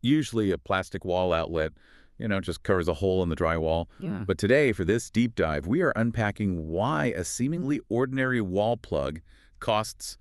Usually a plastic wall outlet, just covers a hole in the drywall. Yeah. But today, for this deep dive, we are unpacking why a seemingly ordinary wall plug costs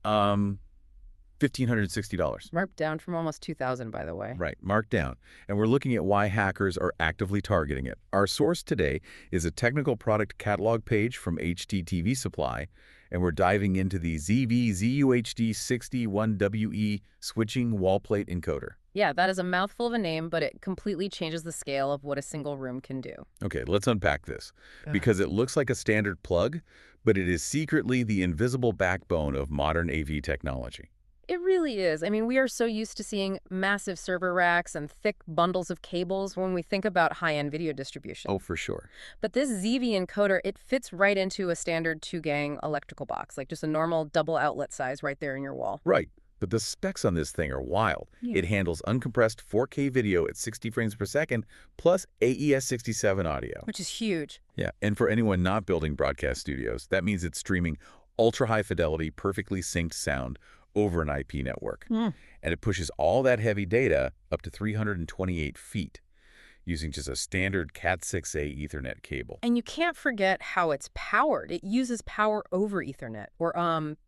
$1,560. Marked down from almost 2,000, by the way. Right, marked down. And we're looking at why hackers are actively targeting it. Our source today is a technical product catalog page from HDTV Supply, and we're diving into the ZeeVee ZUHD60-1WE Switching Wall Plate Encoder. Yeah, that is a mouthful of a name, but it completely changes the scale of what a single room can do. Okay, let's unpack this, because it looks like a standard plug, but it is secretly the invisible backbone of modern AV technology. It really is. I mean, we are so used to seeing massive server racks and thick bundles of cables when we think about high-end video distribution. Oh, for sure. But this ZeeVee encoder, it fits right into a standard 2-gang electrical box, like just a normal double outlet size right there in your wall. Right. But the specs on this thing are wild. Yeah. It handles uncompressed 4K video at 60 frames per second, plus AES-67 audio. Which is huge. Yeah, and for anyone not building broadcast studios, that means it's streaming ultra-high fidelity, perfectly synced sound over an IP network. And it pushes all that heavy data up to 328 feet using just a standard Cat6a Ethernet cable. And you can't forget how it's powered. It uses power over Ethernet, or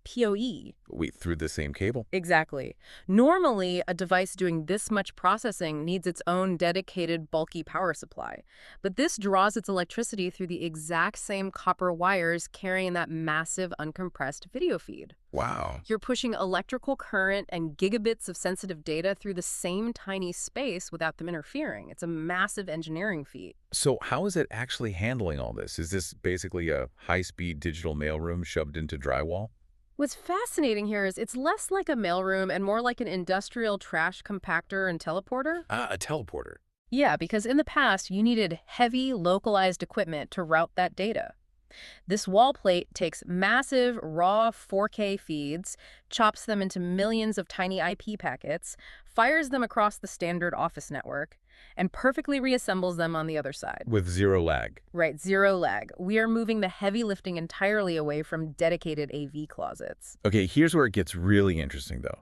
PoE. Wait, through the same cable? Exactly. Normally, a device doing this much processing needs its own dedicated, bulky power supply. But this draws its electricity through the exact same copper wires carrying that massive, uncompressed video feed. Wow. You're pushing electrical current and gigabits of sensitive data through the same tiny space without them interfering. It's a massive engineering feat. So how is it actually handling all this? Is this basically a high-speed digital mailroom shoved into drywall? What's fascinating here is it's less like a mailroom and more like an industrial trash compactor and teleporter. Ah, a teleporter. Yeah, because in the past, you needed heavy, localized equipment to route that data. This wall plate takes massive, raw 4K feeds, chops them into millions of tiny IP packets, fires them across the standard office network, and perfectly reassembles them on the other side. With zero lag. Right, zero lag. We are moving the heavy lifting entirely away from dedicated AV closets. Okay, here's where it gets really interesting, though.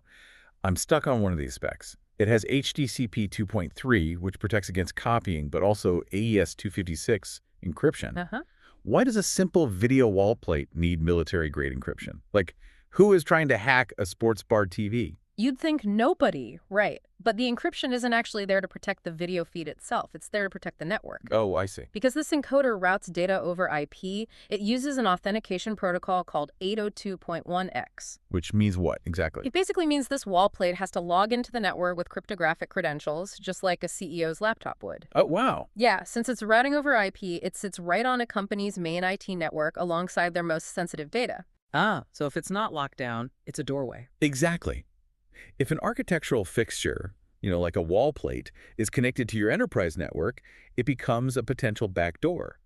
I'm stuck on one of these specs. It has HDCP 2.3, which protects against copying, but also AES 256 encryption. Why does a simple video wall plate need military-grade encryption? Like, who is trying to hack a sports bar TV? You'd think nobody, right. But the encryption isn't actually there to protect the video feed itself. It's there to protect the network. Oh, I see. Because this encoder routes data over IP, it uses an authentication protocol called 802.1x. Which means what, exactly? It basically means this wall plate has to log into the network with cryptographic credentials, just like a CEO's laptop would. Oh, wow. Yeah, since it's routing over IP, it sits right on a company's main IT network alongside their most sensitive data. Ah, so if it's not locked down, it's a doorway. Exactly. If an architectural fixture, like a wall plate, is connected to your enterprise network, it becomes a potential backdoor.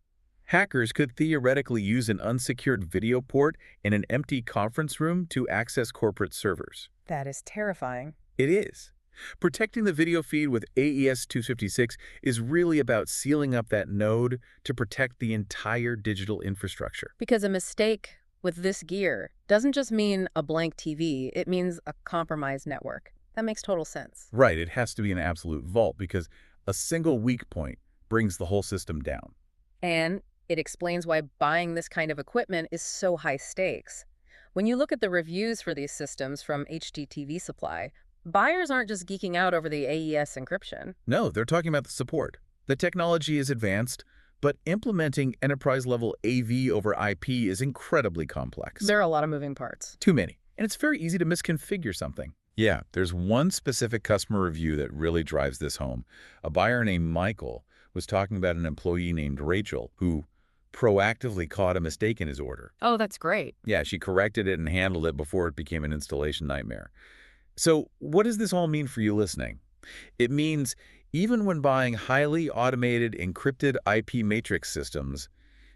Hackers could theoretically use an unsecured video port in an empty conference room to access corporate servers. That is terrifying. It is. Protecting the video feed with AES 256 is really about sealing up that node to protect the entire digital infrastructure. Because a mistake with this gear doesn't just mean a blank TV, it means a compromised network. That makes total sense. Right, it has to be an absolute vault because a single weak point brings the whole system down. And it explains why buying this kind of equipment is so high stakes. When you look at the reviews for these systems from HDTV Supply, buyers aren't just geeking out over the AES encryption. No, they're talking about the support. The technology is advanced, but implementing enterprise-level AV over IP is incredibly complex. There are a lot of moving parts. Too many. And it's very easy to misconfigure something. Yeah, there's one specific customer review that really drives this home. A buyer named Michael was talking about an employee named Rachel who proactively caught a mistake in his order. Oh, that's great. Yeah, she corrected it and handled it before it became an installation nightmare. So what does this all mean for you listening? It means even when buying highly automated encrypted IP matrix systems,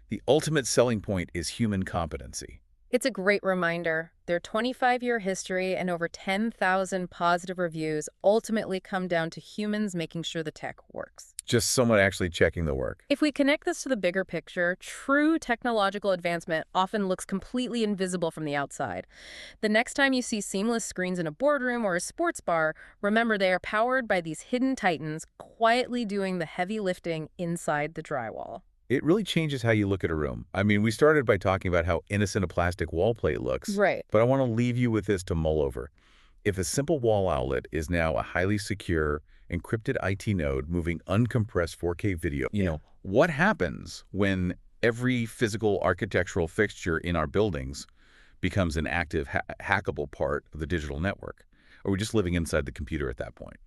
the ultimate selling point is human competency. It's a great reminder. Their 25-year history and over 10,000 positive reviews ultimately come down to humans making sure the tech works. Just someone actually checking the work. If we connect this to the bigger picture, true technological advancement often looks completely invisible from the outside. The next time you see seamless screens in a boardroom or a sports bar, remember they are powered by these hidden titans quietly doing the heavy lifting inside the drywall. It really changes how you look at a room. I mean, we started by talking about how innocent a plastic wall plate looks. Right. But I want to leave you with this to mull over. If a simple wall outlet is now a highly secure, encrypted IT node moving uncompressed 4K video, what happens when every physical architectural fixture in our buildings becomes an active, hackable part of the digital network? Are we just living inside the computer at that point?